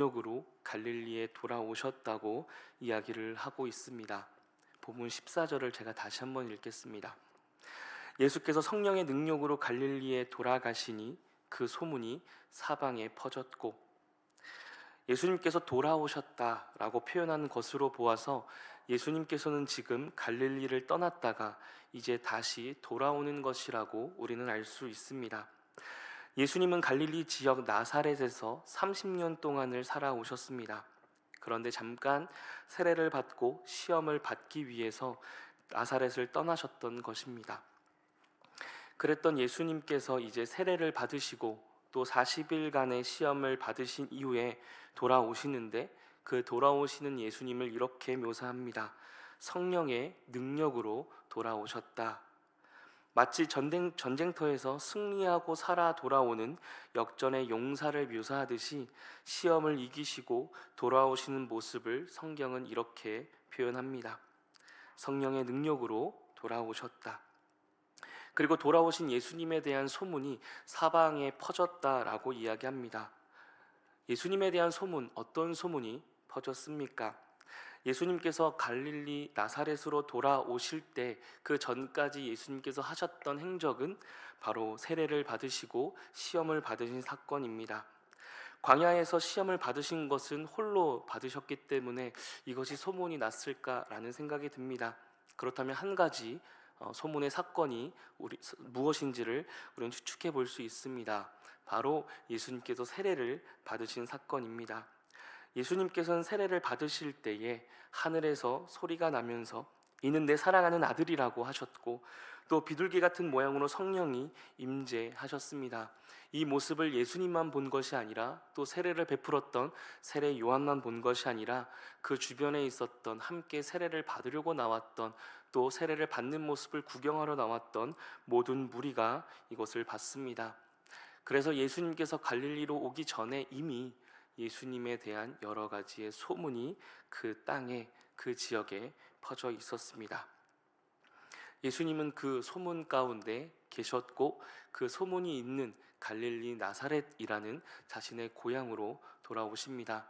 능력으로 갈릴리에 돌아오셨다고 이야기를 하고 있습니다. 본문 14절을 제가 다시 한번 읽겠습니다. 예수께서 성령의 능력으로 갈릴리에 돌아가시니 그 소문이 사방에 퍼졌고, 예수님께서 돌아오셨다라고 표현하는 것으로 보아서 예수님께서는 지금 갈릴리를 떠났다가 이제 다시 돌아오는 것이라고 우리는 알 수 있습니다. 예수님은 갈릴리 지역 나사렛에서 30년 동안을 살아오셨습니다. 그런데 잠깐 세례를 받고 시험을 받기 위해서 나사렛을 떠나셨던 것입니다. 그랬던 예수님께서 이제 세례를 받으시고 또 40일간의 시험을 받으신 이후에 돌아오시는데, 그 돌아오시는 예수님을 이렇게 묘사합니다. 성령의 능력으로 돌아오셨다. 마치 전쟁터에서 승리하고 살아 돌아오는 역전의 용사를 묘사하듯이 시험을 이기시고 돌아오시는 모습을 성경은 이렇게 표현합니다. 성령의 능력으로 돌아오셨다. 그리고 돌아오신 예수님에 대한 소문이 사방에 퍼졌다라고 이야기합니다. 예수님에 대한 소문, 어떤 소문이 퍼졌습니까? 예수님께서 갈릴리 나사렛으로 돌아오실 때 그 전까지 예수님께서 하셨던 행적은 바로 세례를 받으시고 시험을 받으신 사건입니다. 광야에서 시험을 받으신 것은 홀로 받으셨기 때문에 이것이 소문이 났을까라는 생각이 듭니다. 그렇다면 한 가지 소문의 사건이 무엇인지를 우리는 추측해 볼 수 있습니다. 바로 예수님께서 세례를 받으신 사건입니다. 예수님께서는 세례를 받으실 때에 하늘에서 소리가 나면서 이는 내 사랑하는 아들이라고 하셨고, 또 비둘기 같은 모양으로 성령이 임재하셨습니다. 이 모습을 예수님만 본 것이 아니라 또 세례를 베풀었던 세례 요한만 본 것이 아니라 그 주변에 있었던, 함께 세례를 받으려고 나왔던, 또 세례를 받는 모습을 구경하러 나왔던 모든 무리가 이것을 봤습니다. 그래서 예수님께서 갈릴리로 오기 전에 이미 예수님에 대한 여러 가지의 소문이 그 땅에, 그 지역에 퍼져 있었습니다. 예수님은 그 소문 가운데 계셨고, 그 소문이 있는 갈릴리 나사렛이라는 자신의 고향으로 돌아오십니다.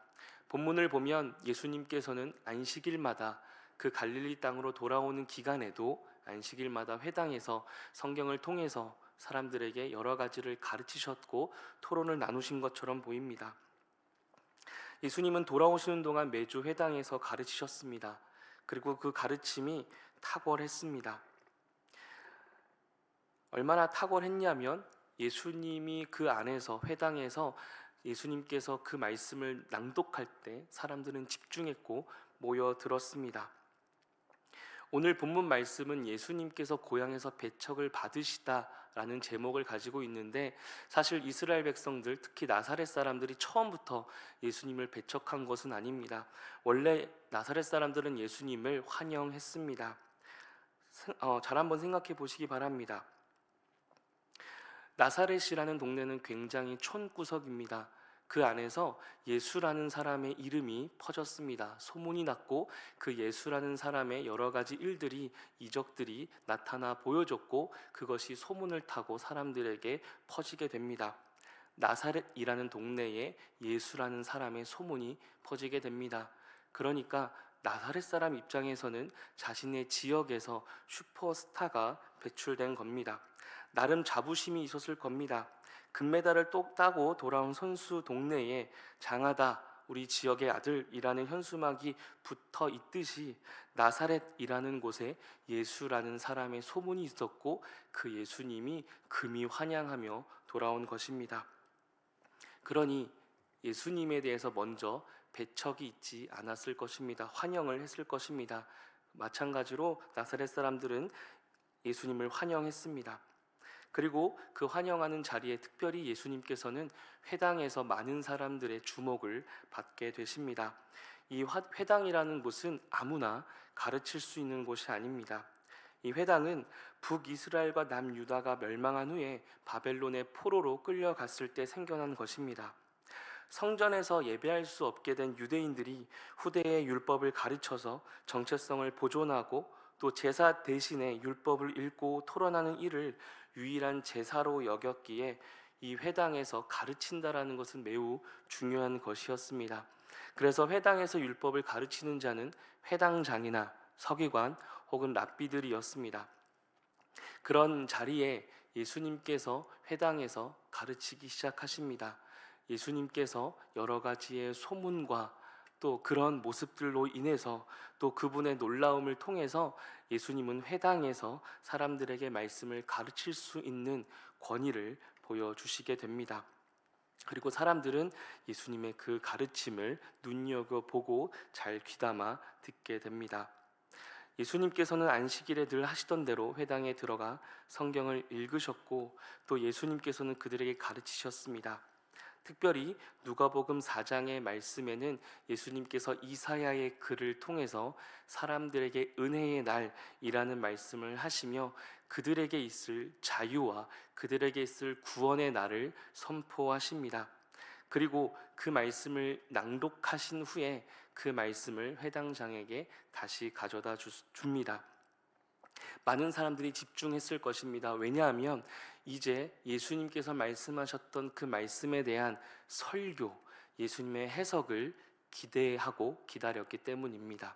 본문을 보면 예수님께서는 안식일마다 그 갈릴리 땅으로 돌아오는 기간에도 안식일마다 회당에서 성경을 통해서 사람들에게 여러 가지를 가르치셨고 토론을 나누신 것처럼 보입니다. 예수님은 돌아오시는 동안 매주 회당에서 가르치셨습니다. 그리고 그 가르침이 탁월했습니다. 얼마나 탁월했냐면 예수님이 그 안에서, 회당에서 예수님께서 그 말씀을 낭독할 때 사람들은 집중했고 모여 들었습니다. 오늘 본문 말씀은 예수님께서 고향에서 배척을 받으시다라는 제목을 가지고 있는데, 사실 이스라엘 백성들, 특히 나사렛 사람들이 처음부터 예수님을 배척한 것은 아닙니다. 원래 나사렛 사람들은 예수님을 환영했습니다. 잘 한번 생각해 보시기 바랍니다. 나사렛이라는 동네는 굉장히 촌구석입니다. 그 안에서 예수라는 사람의 이름이 퍼졌습니다. 소문이 났고 그 예수라는 사람의 여러 가지 일들이, 이적들이 나타나 보여줬고 그것이 소문을 타고 사람들에게 퍼지게 됩니다. 나사렛이라는 동네에 예수라는 사람의 소문이 퍼지게 됩니다. 그러니까 나사렛 사람 입장에서는 자신의 지역에서 슈퍼스타가 배출된 겁니다. 나름 자부심이 있었을 겁니다. 금메달을 또 따고 돌아온 선수 동네에 장하다, 우리 지역의 아들이라는 현수막이 붙어 있듯이 나사렛이라는 곳에 예수라는 사람의 소문이 있었고 그 예수님이 금이 환영하며 돌아온 것입니다. 그러니 예수님에 대해서 먼저 배척이 있지 않았을 것입니다. 환영을 했을 것입니다. 마찬가지로 나사렛 사람들은 예수님을 환영했습니다. 그리고 그 환영하는 자리에 특별히 예수님께서는 회당에서 많은 사람들의 주목을 받게 되십니다. 이 회당이라는 곳은 아무나 가르칠 수 있는 곳이 아닙니다. 이 회당은 북이스라엘과 남유다가 멸망한 후에 바벨론의 포로로 끌려갔을 때 생겨난 것입니다. 성전에서 예배할 수 없게 된 유대인들이 후대의 율법을 가르쳐서 정체성을 보존하고 또 제사 대신에 율법을 읽고 토론하는 일을 유일한 제사로 여겼기에 이 회당에서 가르친다라는 것은 매우 중요한 것이었습니다. 그래서 회당에서 율법을 가르치는 자는 회당장이나 서기관 혹은 랍비들이었습니다. 그런 자리에 예수님께서 회당에서 가르치기 시작하십니다. 예수님께서 여러 가지의 소문과 또 그런 모습들로 인해서 또 그분의 놀라움을 통해서 예수님은 회당에서 사람들에게 말씀을 가르칠 수 있는 권위를 보여주시게 됩니다. 그리고 사람들은 예수님의 그 가르침을 눈여겨보고 잘 귀담아 듣게 됩니다. 예수님께서는 안식일에 늘 하시던 대로 회당에 들어가 성경을 읽으셨고 또 예수님께서는 그들에게 가르치셨습니다. 특별히 누가복음 4장의 말씀에는 예수님께서 이사야의 글을 통해서 사람들에게 은혜의 날이라는 말씀을 하시며 그들에게 있을 자유와 그들에게 있을 구원의 날을 선포하십니다. 그리고 그 말씀을 낭독하신 후에 그 말씀을 회당장에게 다시 가져다 줍니다. 많은 사람들이 집중했을 것입니다. 왜냐하면 이제 예수님께서 말씀하셨던 그 말씀에 대한 설교, 예수님의 해석을 기대하고 기다렸기 때문입니다.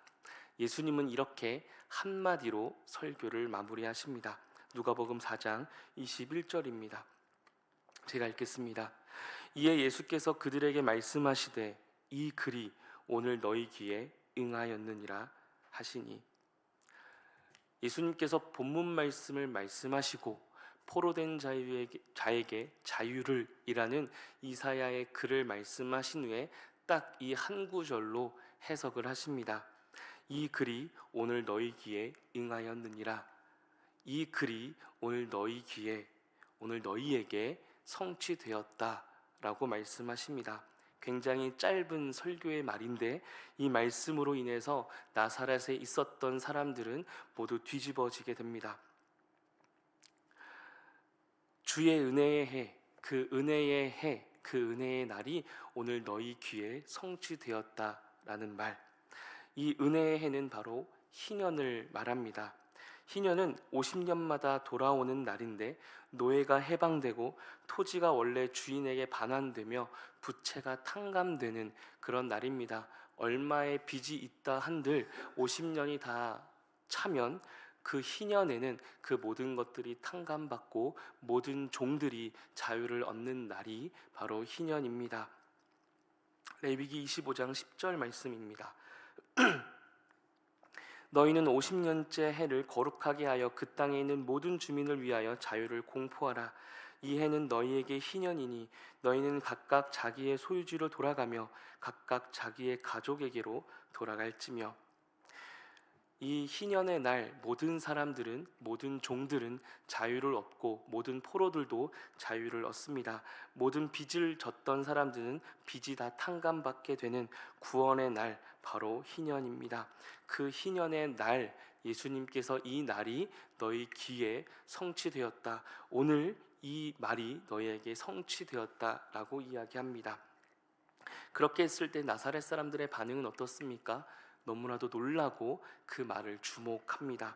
예수님은 이렇게 한마디로 설교를 마무리하십니다. 누가복음 4장 21절입니다. 제가 읽겠습니다. 이에 예수께서 그들에게 말씀하시되 이 글이 오늘 너희 귀에 응하였느니라 하시니, 예수님께서 본문 말씀을 말씀하시고 포로된 자에게 자유를 이라는 이사야의 글을 말씀하신 후에 딱 이 한 구절로 해석을 하십니다. 이 글이 오늘 너희 귀에 응하였느니라. 이 글이 오늘 너희 귀에, 오늘 너희에게 성취되었다라고 말씀하십니다. 굉장히 짧은 설교의 말인데 이 말씀으로 인해서 나사렛에 있었던 사람들은 모두 뒤집어지게 됩니다. 주의 은혜의 해, 그 은혜의 해, 그 은혜의 날이 오늘 너희 귀에 성취되었다라는 말. 이 은혜의 해는 바로 희년을 말합니다. 희년은 50년마다 돌아오는 날인데 노예가 해방되고 토지가 원래 주인에게 반환되며 부채가 탕감되는 그런 날입니다. 얼마의 빚이 있다 한들 50년이 다 차면 그 희년에는 그 모든 것들이 탕감받고 모든 종들이 자유를 얻는 날이 바로 희년입니다. 레위기 25장 10절 말씀입니다. 너희는 50년째 해를 거룩하게 하여 그 땅에 있는 모든 주민을 위하여 자유를 공포하라. 이 해는 너희에게 희년이니 너희는 각각 자기의 소유지로 돌아가며 각각 자기의 가족에게로 돌아갈지며. 이 희년의 날 모든 사람들은, 모든 종들은 자유를 얻고 모든 포로들도 자유를 얻습니다. 모든 빚을 졌던 사람들은 빚이 다 탕감받게 되는 구원의 날, 바로 희년입니다. 그 희년의 날, 예수님께서 이 날이 너희 귀에 성취되었다, 오늘 이 말이 너희에게 성취되었다라고 이야기합니다. 그렇게 했을 때 나사렛 사람들의 반응은 어떻습니까? 너무나도 놀라고 그 말을 주목합니다.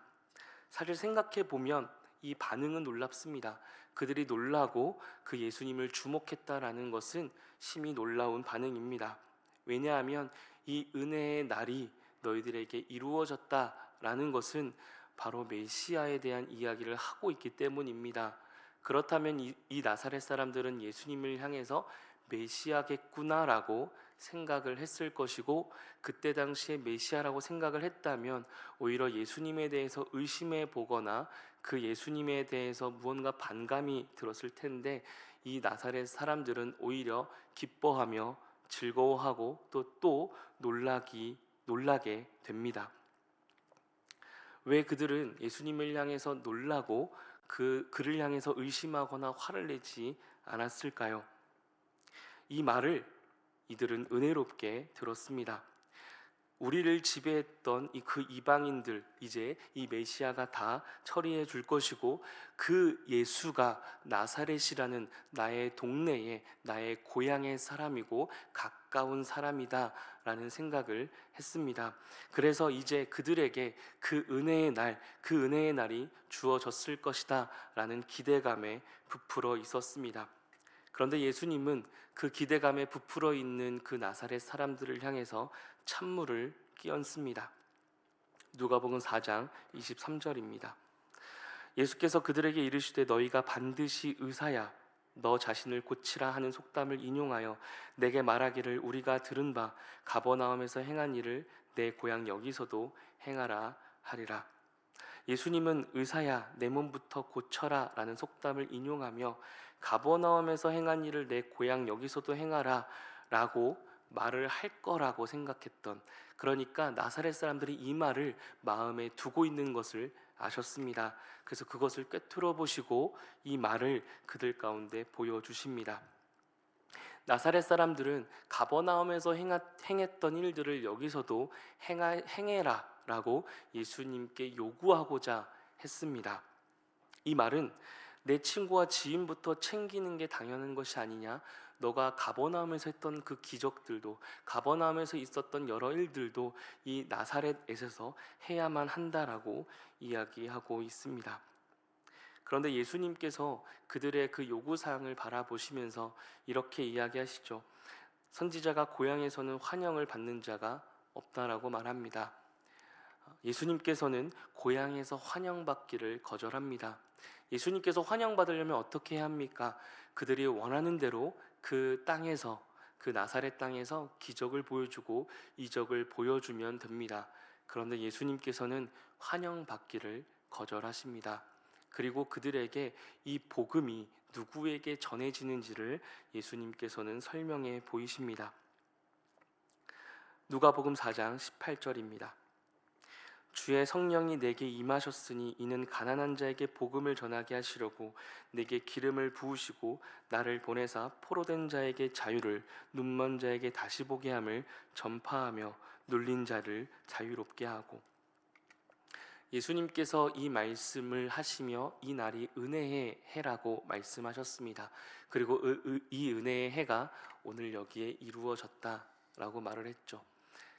사실 생각해 보면 이 반응은 놀랍습니다. 그들이 놀라고 그 예수님을 주목했다라는 것은 심히 놀라운 반응입니다. 왜냐하면 이 은혜의 날이 너희들에게 이루어졌다라는 것은 바로 메시아에 대한 이야기를 하고 있기 때문입니다. 그렇다면 이 나사렛 사람들은 예수님을 향해서 메시아겠구나라고 생각을 했을 것이고, 그때 당시에 메시아라고 생각을 했다면 오히려 예수님에 대해서 의심해 보거나 그 예수님에 대해서 무언가 반감이 들었을 텐데, 이 나사렛 사람들은 오히려 기뻐하며 즐거워하고 또 놀라게 됩니다. 왜 그들은 예수님을 향해서 놀라고 그를 향해서 의심하거나 화를 내지 않았을까요? 이 말을 이들은 은혜롭게 들었습니다. 우리를 지배했던 그 이방인들, 이제 이 메시아가 다 처리해 줄 것이고 그 예수가 나사렛이라는 나의 동네에, 나의 고향의 사람이고 가까운 사람이다 라는 생각을 했습니다. 그래서 이제 그들에게 그 은혜의 날, 그 은혜의 날이 주어졌을 것이다 라는 기대감에 부풀어 있었습니다. 그런데 예수님은 그 기대감에 부풀어 있는 그 나사렛 사람들을 향해서 찬물을 끼얹습니다. 누가복음 4장 23절입니다. 예수께서 그들에게 이르시되 너희가 반드시 의사야 너 자신을 고치라 하는 속담을 인용하여 내게 말하기를 우리가 들은 바 가버나움에서 행한 일을 내 고향 여기서도 행하라 하리라. 예수님은 의사야 내 몸부터 고쳐라 라는 속담을 인용하며 가버나움에서 행한 일을 내 고향 여기서도 행하라 라고 말을 할 거라고 생각했던, 그러니까 나사렛 사람들이 이 말을 마음에 두고 있는 것을 아셨습니다. 그래서 그것을 꿰뚫어 보시고 이 말을 그들 가운데 보여주십니다. 나사렛 사람들은 가버나움에서 행했던 일들을 여기서도 행해라 라고 예수님께 요구하고자 했습니다. 이 말은 내 친구와 지인부터 챙기는 게 당연한 것이 아니냐, 너가 가버나움에서 했던 그 기적들도, 가버나움에서 있었던 여러 일들도 이 나사렛에서 해야만 한다라고 이야기하고 있습니다. 그런데 예수님께서 그들의 그 요구사항을 바라보시면서 이렇게 이야기하시죠. 선지자가 고향에서는 환영을 받는 자가 없다라고 말합니다. 예수님께서는 고향에서 환영받기를 거절합니다. 예수님께서 환영받으려면 어떻게 해야 합니까? 그들이 원하는 대로 그 땅에서, 그 나사렛 땅에서 기적을 보여주고 이적을 보여주면 됩니다. 그런데 예수님께서는 환영받기를 거절하십니다. 그리고 그들에게 이 복음이 누구에게 전해지는지를 예수님께서는 설명해 보이십니다. 누가복음 4장 18절입니다. 주의 성령이 내게 임하셨으니 이는 가난한 자에게 복음을 전하게 하시려고 내게 기름을 부으시고 나를 보내사 포로된 자에게 자유를, 눈먼 자에게 다시 보게 함을 전파하며 눌린 자를 자유롭게 하고. 예수님께서 이 말씀을 하시며 이 날이 은혜의 해라고 말씀하셨습니다. 그리고 이 은혜의 해가 오늘 여기에 이루어졌다라고 말을 했죠.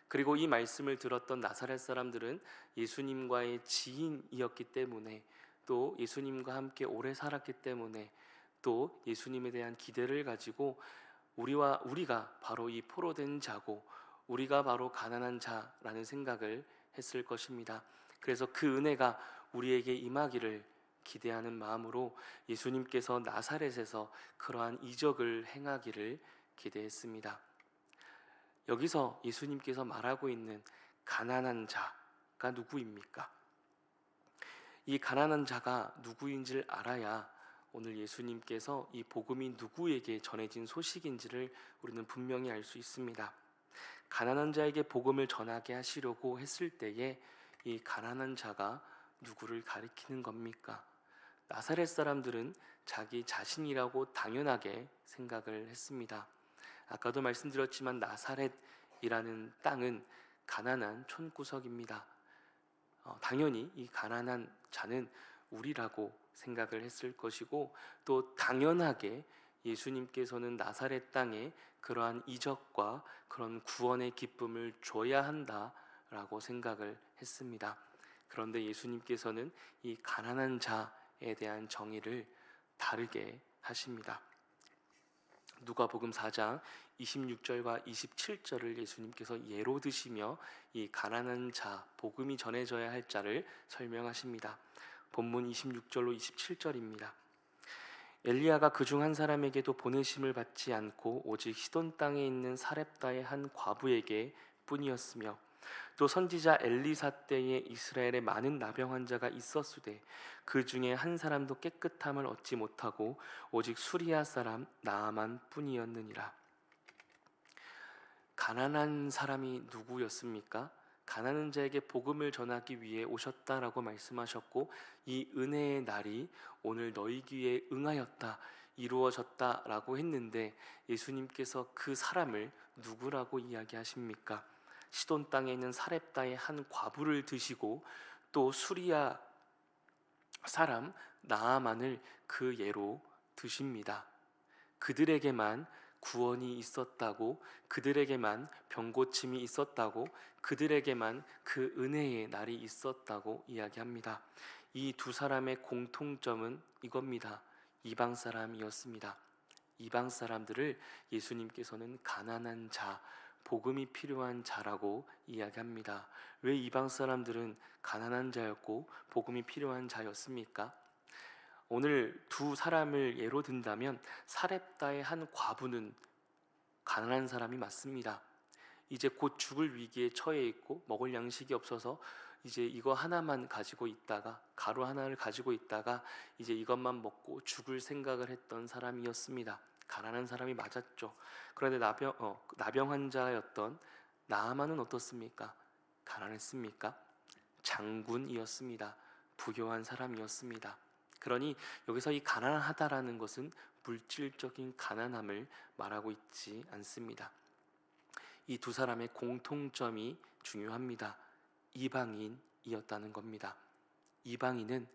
그리고 이 말씀을 들었던 나사렛 사람들은 예수님과의 지인이었기 때문에, 또 예수님과 함께 오래 살았기 때문에, 또 예수님에 대한 기대를 가지고 우리가 바로 이 포로된 자고 우리가 바로 가난한 자라는 생각을 했을 것입니다. 그래서 그 은혜가 우리에게 임하기를 기대하는 마음으로 예수님께서 나사렛에서 그러한 이적을 행하기를 기대했습니다. 여기서 예수님께서 말하고 있는 가난한 자가 누구입니까? 이 가난한 자가 누구인지를 알아야 오늘 예수님께서 이 복음이 누구에게 전해진 소식인지를 우리는 분명히 알 수 있습니다. 가난한 자에게 복음을 전하게 하시려고 했을 때에 이 가난한 자가 누구를 가리키는 겁니까? 나사렛 사람들은 자기 자신이라고 당연하게 생각을 했습니다. 아까도 말씀드렸지만 나사렛이라는 땅은 가난한 촌구석입니다. 당연히 이 가난한 자는 우리라고 생각을 했을 것이고, 또 당연하게 예수님께서는 나사렛 땅에 그러한 이적과 그런 구원의 기쁨을 줘야 한다라고 생각을 했습니다. 그런데 예수님께서는 이 가난한 자에 대한 정의를 다르게 하십니다. 누가복음 4장 26절과 27절을 예수님께서 예로 드시며 이 가난한 자, 복음이 전해져야 할 자를 설명하십니다. 본문 26절로 27절입니다. 엘리야가 그중 한 사람에게도 보내심을 받지 않고 오직 시돈 땅에 있는 사렙다의 한 과부에게 뿐이었으며, 또 선지자 엘리사 때에 이스라엘에 많은 나병 환자가 있었으되 그 중에 한 사람도 깨끗함을 얻지 못하고 오직 수리아 사람 나아만 뿐이었느니라. 가난한 사람이 누구였습니까? 가난한 자에게 복음을 전하기 위해 오셨다라고 말씀하셨고, 이 은혜의 날이 오늘 너희 귀에 응하였다, 이루어졌다라고 했는데 예수님께서 그 사람을 누구라고 이야기하십니까? 시돈 땅에 있는 사렙다의 한 과부를 드시고 또 수리아 사람 나아만을 그 예로 드십니다. 그들에게만 구원이 있었다고, 그들에게만 병고침이 있었다고, 그들에게만 그 은혜의 날이 있었다고 이야기합니다. 이 두 사람의 공통점은 이겁니다. 이방 사람이었습니다. 이방 사람들을 예수님께서는 가난한 자, 복음이 필요한 자라고 이야기합니다. 왜 이방 사람들은 가난한 자였고 복음이 필요한 자였습니까? 오늘 두 사람을 예로 든다면 사렙다의 한 과부는 가난한 사람이 맞습니다. 이제 곧 죽을 위기에 처해 있고 먹을 양식이 없어서 이제 이거 하나만 가지고 있다가, 가루 하나를 가지고 있다가 이제 이것만 먹고 죽을 생각을 했던 사람이었습니다. 가난한 사람이 맞았죠. 그런데 나병 환자였던 나아만은 어떻습니까? 가난했습니까? 장군이었습니다. 부유한 사람이었습니다. 그러니 여기서 이 가난하다라는 것은 물질적인 가난함을 말하고 있지 않습니다. 이 두 사람의 공통점이 중요합니다. 이방인이었다는 겁니다. 이방인은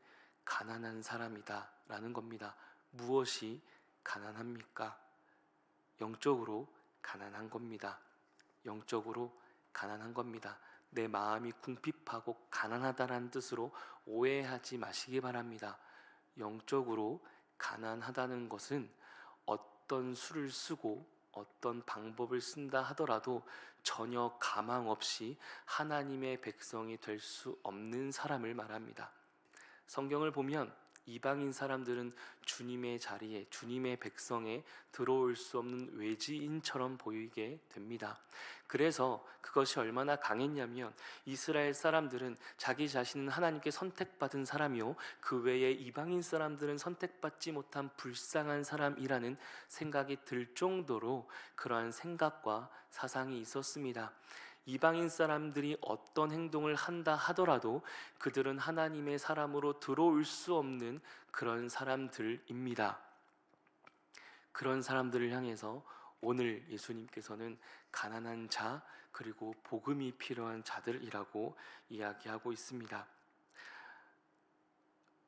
가난한 사람이다 라는 겁니다. 무엇이 가난합니까? 영적으로 가난한 겁니다. 영적으로 가난한 겁니다. 내 마음이 궁핍하고 가난하다는 뜻으로 오해하지 마시기 바랍니다. 영적으로 가난하다는 것은 어떤 수를 쓰고 어떤 방법을 쓴다 하더라도 전혀 가망 없이 하나님의 백성이 될 수 없는 사람을 말합니다. 성경을 보면 이방인 사람들은 주님의 자리에, 주님의 백성에 들어올 수 없는 외지인처럼 보이게 됩니다. 그래서 그것이 얼마나 강했냐면 이스라엘 사람들은 자기 자신은 하나님께 선택받은 사람이요 그 외에 이방인 사람들은 선택받지 못한 불쌍한 사람이라는 생각이 들 정도로 그러한 생각과 사상이 있었습니다. 이방인 사람들이 어떤 행동을 한다 하더라도 그들은 하나님의 사람으로 들어올 수 없는 그런 사람들입니다. 그런 사람들을 향해서 오늘 예수님께서는 가난한 자 그리고 복음이 필요한 자들이라고 이야기하고 있습니다.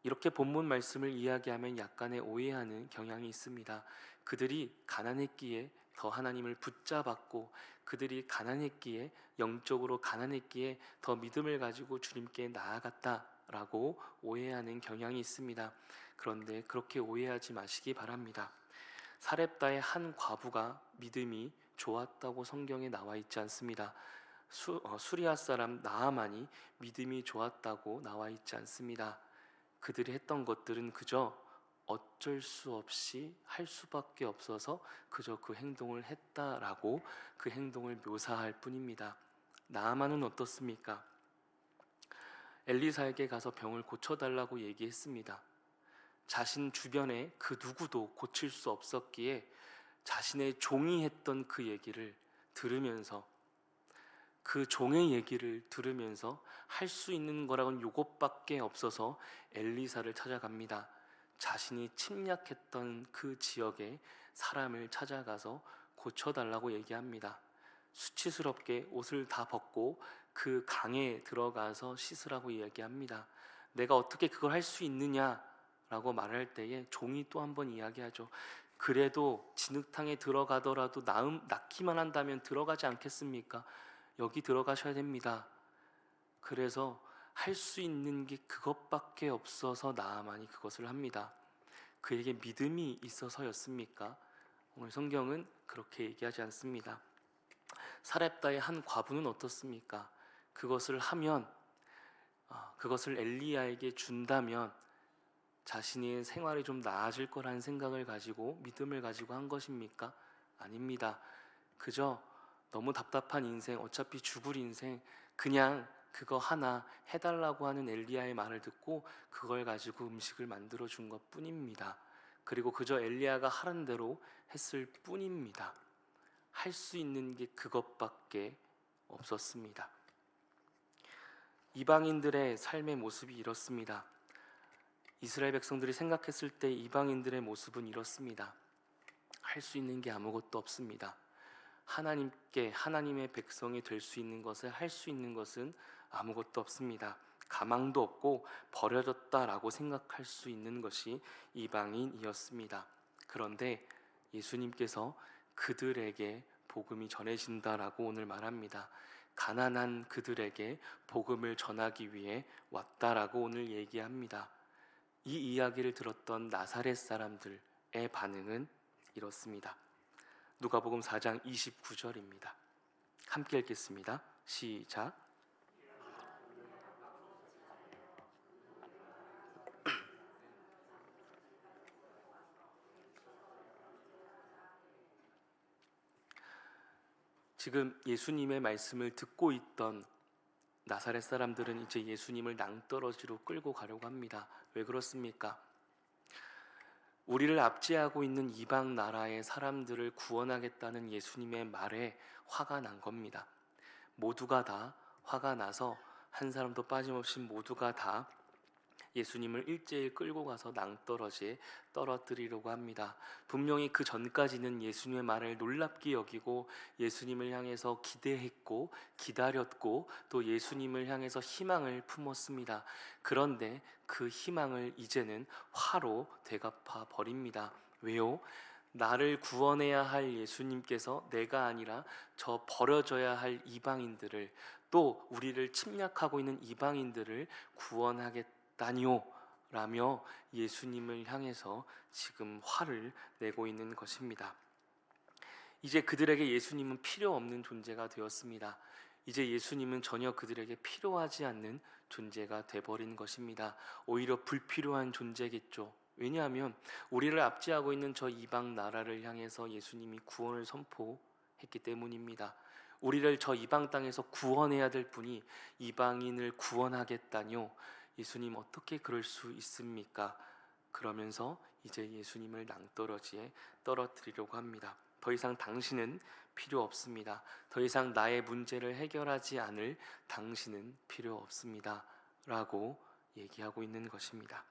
이렇게 본문 말씀을 이야기하면 약간의 오해하는 경향이 있습니다. 그들이 가난했기에 더 하나님을 붙잡았고 그들이 가난했기에 영적으로 가난했기에 더 믿음을 가지고 주님께 나아갔다라고 오해하는 경향이 있습니다. 그런데 그렇게 오해하지 마시기 바랍니다. 사렙다의 한 과부가 믿음이 좋았다고 성경에 나와 있지 않습니다. 수리아 사람 나아만이 믿음이 좋았다고 나와 있지 않습니다. 그들이 했던 것들은 그저 어쩔 수 없이 할 수밖에 없어서 그저 그 행동을 했다라고 그 행동을 묘사할 뿐입니다. 나아만은 어떻습니까? 엘리사에게 가서 병을 고쳐달라고 얘기했습니다. 자신 주변에 그 누구도 고칠 수 없었기에 자신의 종이 했던 그 얘기를 들으면서 그 종의 얘기를 들으면서 할 수 있는 거라고는 이것밖에 없어서 엘리사를 찾아갑니다. 자신이 침략했던 그 지역에 사람을 찾아가서 고쳐달라고 얘기합니다. 수치스럽게 옷을 다 벗고 그 강에 들어가서 씻으라고 얘기합니다. 내가 어떻게 그걸 할 수 있느냐라고 말할 때에 종이 또 한 번 이야기하죠. 그래도 진흙탕에 들어가더라도 낳기만 한다면 들어가지 않겠습니까? 여기 들어가셔야 됩니다. 그래서 할 수 있는 게 그것밖에 없어서 나아만이 그것을 합니다. 그에게 믿음이 있어서였습니까? 오늘 성경은 그렇게 얘기하지 않습니다. 사렙다의 한 과부는 어떻습니까? 그것을 하면 그것을 엘리야에게 준다면 자신의 생활이 좀 나아질 거라는 생각을 가지고 믿음을 가지고 한 것입니까? 아닙니다. 그저 너무 답답한 인생, 어차피 죽을 인생, 그냥 그거 하나 해달라고 하는 엘리야의 말을 듣고 그걸 가지고 음식을 만들어 준 것 뿐입니다. 그리고 그저 엘리야가 하는 대로 했을 뿐입니다. 할 수 있는 게 그것밖에 없었습니다. 이방인들의 삶의 모습이 이렇습니다. 이스라엘 백성들이 생각했을 때 이방인들의 모습은 이렇습니다. 할 수 있는 게 아무것도 없습니다. 하나님의 백성이 될 수 있는 것을 할 수 있는 것은 아무것도 없습니다. 가망도 없고 버려졌다라고 생각할 수 있는 것이 이방인이었습니다. 그런데 예수님께서 그들에게 복음이 전해진다라고 오늘 말합니다. 가난한 그들에게 복음을 전하기 위해 왔다라고 오늘 얘기합니다. 이 이야기를 들었던 나사렛 사람들의 반응은 이렇습니다. 누가복음 4장 29절입니다. 함께 읽겠습니다. 시작. 지금 예수님의 말씀을 듣고 있던 나사렛 사람들은 이제 예수님을 낭떠러지로 끌고 가려고 합니다. 왜 그렇습니까? 우리를 압제하고 있는 이방 나라의 사람들을 구원하겠다는 예수님의 말에 화가 난 겁니다. 모두가 다 화가 나서 한 사람도 빠짐없이 모두가 다 예수님을 일제히 끌고 가서 낭떠러지에 떨어뜨리려고 합니다. 분명히 그 전까지는 예수님의 말을 놀랍게 여기고 예수님을 향해서 기대했고 기다렸고 또 예수님을 향해서 희망을 품었습니다. 그런데 그 희망을 이제는 화로 되갚아 버립니다. 왜요? 나를 구원해야 할 예수님께서 내가 아니라 저 버려져야 할 이방인들을, 또 우리를 침략하고 있는 이방인들을 구원하겠다니요 라며 예수님을 향해서 지금 화를 내고 있는 것입니다. 이제 그들에게 예수님은 필요 없는 존재가 되었습니다. 이제 예수님은 전혀 그들에게 필요하지 않는 존재가 되어버린 것입니다. 오히려 불필요한 존재겠죠. 왜냐하면 우리를 압제하고 있는 저 이방 나라를 향해서 예수님이 구원을 선포했기 때문입니다. 우리를 저 이방 땅에서 구원해야 될 분이 이방인을 구원하겠다뇨? 예수님 어떻게 그럴 수 있습니까? 그러면서 이제 예수님을 낭떠러지에 떨어뜨리려고 합니다. 더 이상 당신은 필요 없습니다. 더 이상 나의 문제를 해결하지 않을 당신은 필요 없습니다 라고 얘기하고 있는 것입니다.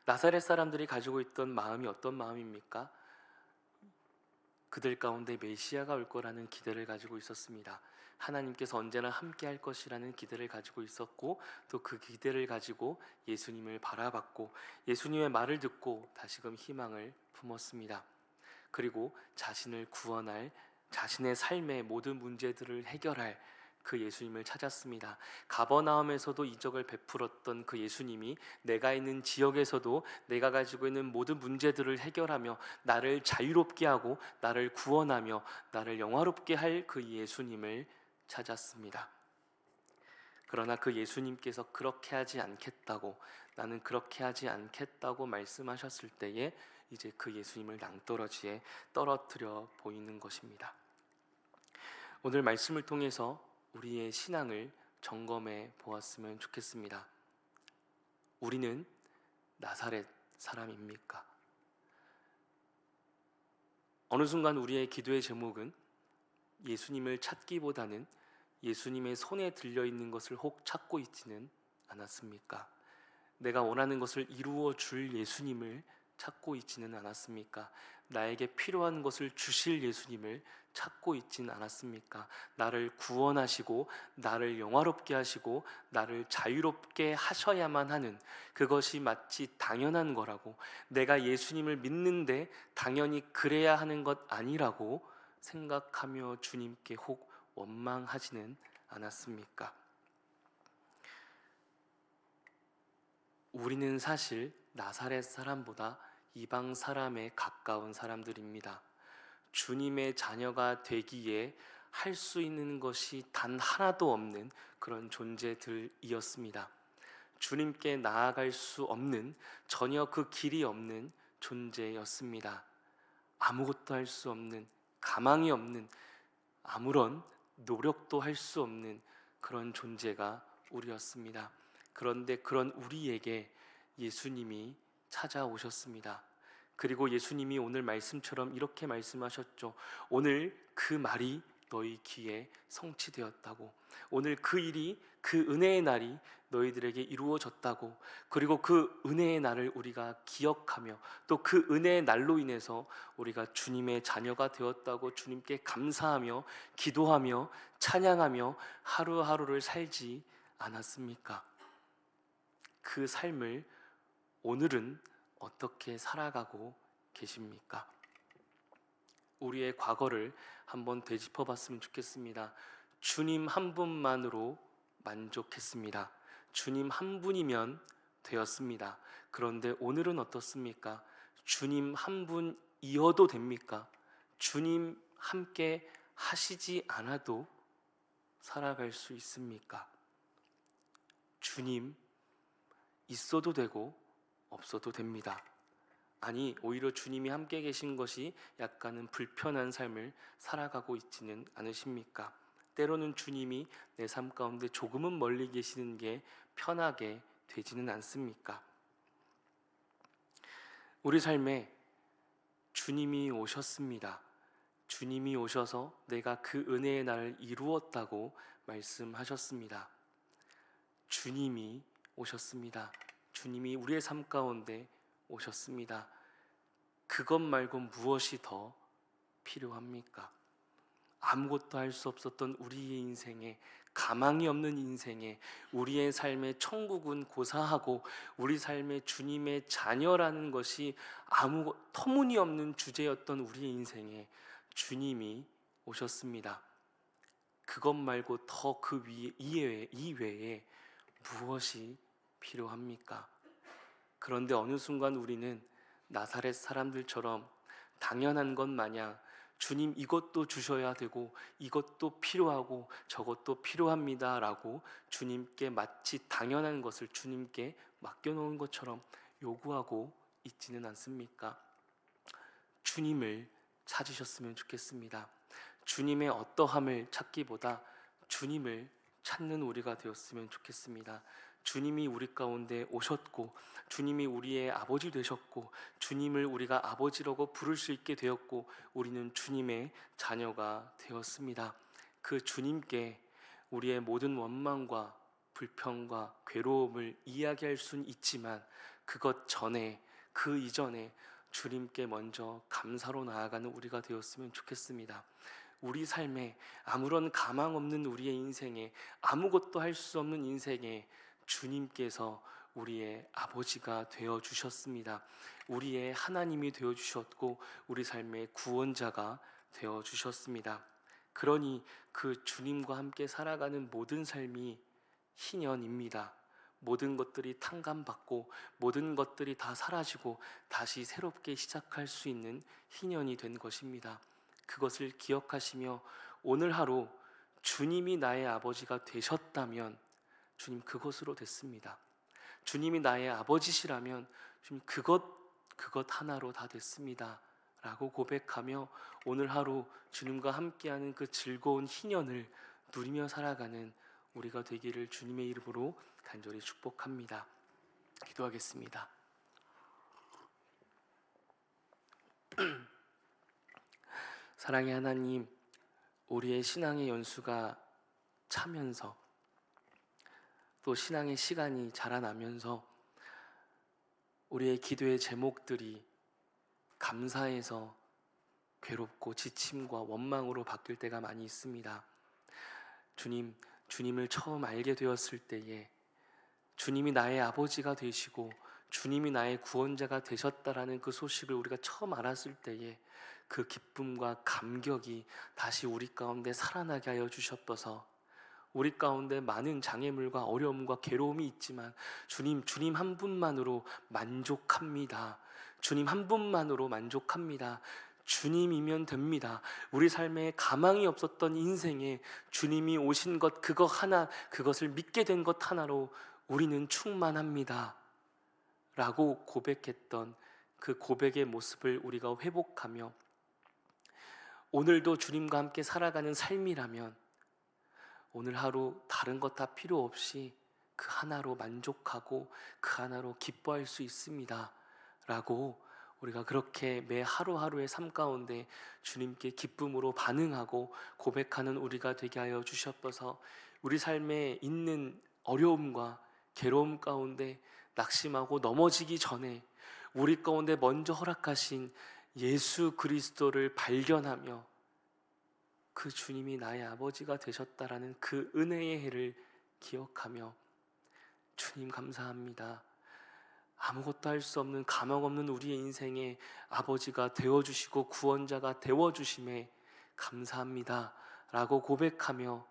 나사렛 사람들이 가지고 있던 마음이 어떤 마음입니까? 그들 가운데 메시아가 올 거라는 기대를 가지고 있었습니다. 하나님께서 언제나 함께 할 것이라는 기대를 가지고 있었고, 또 그 기대를 가지고 예수님을 바라봤고, 예수님의 말을 듣고 다시금 희망을 품었습니다. 그리고 자신을 구원할, 자신의 삶의 모든 문제들을 해결할 그 예수님을 찾았습니다. 가버나움에서도 이적을 베풀었던 그 예수님이 내가 있는 지역에서도 내가 가지고 있는 모든 문제들을 해결하며 나를 자유롭게 하고 나를 구원하며 나를 영화롭게 할 그 예수님을 찾았습니다. 그러나 그 예수님께서 그렇게 하지 않겠다고, 나는 그렇게 하지 않겠다고 말씀하셨을 때에 이제 그 예수님을 낭떠러지에 떨어뜨려 보이는 것입니다. 오늘 말씀을 통해서 우리의 신앙을 점검해 보았으면 좋겠습니다. 우리는 나사렛 사람입니까? 어느 순간 우리의 기도의 제목은 예수님을 찾기보다는 예수님의 손에 들려있는 것을 혹 찾고 있지는 않았습니까? 내가 원하는 것을 이루어 줄 예수님을 찾고 있지는 않았습니까? 나에게 필요한 것을 주실 예수님을 찾고 있지는 않았습니까? 나를 구원하시고 나를 영화롭게 하시고 나를 자유롭게 하셔야만 하는, 그것이 마치 당연한 거라고, 내가 예수님을 믿는데 당연히 그래야 하는 것 아니라고 생각하며 주님께 혹 원망하지는 않았습니까? 우리는 사실 나사렛 사람보다 이방 사람에 가까운 사람들입니다. 주님의 자녀가 되기에 할 수 있는 것이 단 하나도 없는 그런 존재들이었습니다. 주님께 나아갈 수 없는, 전혀 그 길이 없는 존재였습니다. 아무것도 할 수 없는, 가망이 없는, 아무런 노력도 할 수 없는 그런 존재가 우리였습니다. 그런데 그런 우리에게 예수님이 찾아오셨습니다. 그리고 예수님이 오늘 말씀처럼 이렇게 말씀하셨죠. 오늘 그 말이 너희 귀에 성취되었다고. 오늘 그 일이, 그 은혜의 날이 너희들에게 이루어졌다고. 그리고 그 은혜의 날을 우리가 기억하며 또 그 은혜의 날로 인해서 우리가 주님의 자녀가 되었다고 주님께 감사하며 기도하며 찬양하며 하루하루를 살지 않았습니까? 그 삶을 오늘은 어떻게 살아가고 계십니까? 우리의 과거를 한번 되짚어 봤으면 좋겠습니다. 주님 한 분만으로 만족했습니다. 주님 한 분이면 되었습니다. 그런데 오늘은 어떻습니까? 주님 한 분이어도 됩니까? 주님 함께 하시지 않아도 살아갈 수 있습니까? 주님 있어도 되고 없어도 됩니다. 아니, 오히려 주님이 함께 계신 것이 약간은 불편한 삶을 살아가고 있지는 않으십니까? 때로는 주님이 내 삶 가운데 조금은 멀리 계시는 게 편하게 되지는 않습니까? 우리 삶에 주님이 오셨습니다. 주님이 오셔서 내가 그 은혜의 날을 이루었다고 말씀하셨습니다. 주님이 오셨습니다. 주님이 우리의 삶 가운데 오셨습니다. 그것 말고 무엇이 더 필요합니까? 아무것도 할 수 없었던 우리의 인생에, 가망이 없는 인생에, 우리의 삶의 천국은 고사하고 우리 삶의 주님의 자녀라는 것이 터무니없는 주제였던 우리의 인생에 주님이 오셨습니다. 그것 말고 더 그 이외에 무엇이 필요합니까? 그런데 어느 순간 우리는 나사렛 사람들처럼 당연한 것 마냥 주님 이것도 주셔야 되고 이것도 필요하고 저것도 필요합니다 라고 주님께 마치 당연한 것을 주님께 맡겨놓은 것처럼 요구하고 있지는 않습니까? 주님을 찾으셨으면 좋겠습니다. 주님의 어떠함을 찾기보다 주님을 찾는 우리가 되었으면 좋겠습니다. 주님이 우리 가운데 오셨고 주님이 우리의 아버지 되셨고 주님을 우리가 아버지라고 부를 수 있게 되었고 우리는 주님의 자녀가 되었습니다. 그 주님께 우리의 모든 원망과 불평과 괴로움을 이야기할 수는 있지만 그것 전에, 그 이전에 주님께 먼저 감사로 나아가는 우리가 되었으면 좋겠습니다. 우리 삶에 아무런 가망 없는 우리의 인생에, 아무것도 할 수 없는 인생에 주님께서 우리의 아버지가 되어 주셨습니다. 우리의 하나님이 되어 주셨고 우리 삶의 구원자가 되어 주셨습니다. 그러니 그 주님과 함께 살아가는 모든 삶이 희년입니다. 모든 것들이 탕감받고 모든 것들이 다 사라지고 다시 새롭게 시작할 수 있는 희년이 된 것입니다. 그것을 기억하시며 오늘 하루 주님이 나의 아버지가 되셨다면 주님 그것으로 됐습니다. 주님이 나의 아버지시라면 주님 그것 하나로 다 됐습니다 라고 고백하며 오늘 하루 주님과 함께하는 그 즐거운 희년을 누리며 살아가는 우리가 되기를 주님의 이름으로 간절히 축복합니다. 기도하겠습니다. 사랑의 하나님, 우리의 신앙의 연수가 차면서 또 신앙의 시간이 자라나면서 우리의 기도의 제목들이 감사해서 괴롭고 지침과 원망으로 바뀔 때가 많이 있습니다. 주님을 처음 알게 되었을 때에 주님이 나의 아버지가 되시고 주님이 나의 구원자가 되셨다라는 그 소식을 우리가 처음 알았을 때에 그 기쁨과 감격이 다시 우리 가운데 살아나게 하여 주셨어서 우리 가운데 많은 장애물과 어려움과 괴로움이 있지만 주님 한 분만으로 만족합니다. 주님 한 분만으로 만족합니다. 주님이면 됩니다. 우리 삶에 가망이 없었던 인생에 주님이 오신 것 그거 하나, 그것을 믿게 된 것 하나로 우리는 충만합니다 라고 고백했던 그 고백의 모습을 우리가 회복하며 오늘도 주님과 함께 살아가는 삶이라면 오늘 하루 다른 것 다 필요 없이 그 하나로 만족하고 그 하나로 기뻐할 수 있습니다 라고 우리가 그렇게 매 하루하루의 삶 가운데 주님께 기쁨으로 반응하고 고백하는 우리가 되게 하여 주셨어서 우리 삶에 있는 어려움과 괴로움 가운데 낙심하고 넘어지기 전에 우리 가운데 먼저 허락하신 예수 그리스도를 발견하며 그 주님이 나의 아버지가 되셨다라는 그 은혜의 해를 기억하며 주님 감사합니다. 아무것도 할 수 없는 가망 없는 우리의 인생에 아버지가 되어주시고 구원자가 되어주심에 감사합니다 라고 고백하며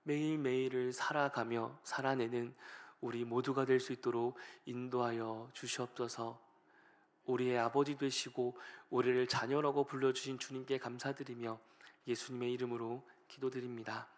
매일매일을 살아가며 살아내는 우리 모두가 될 수 있도록 인도하여 주시옵소서. 우리의 아버지 되시고 우리를 자녀라고 불러주신 주님께 감사드리며 예수님의 이름으로 기도드립니다.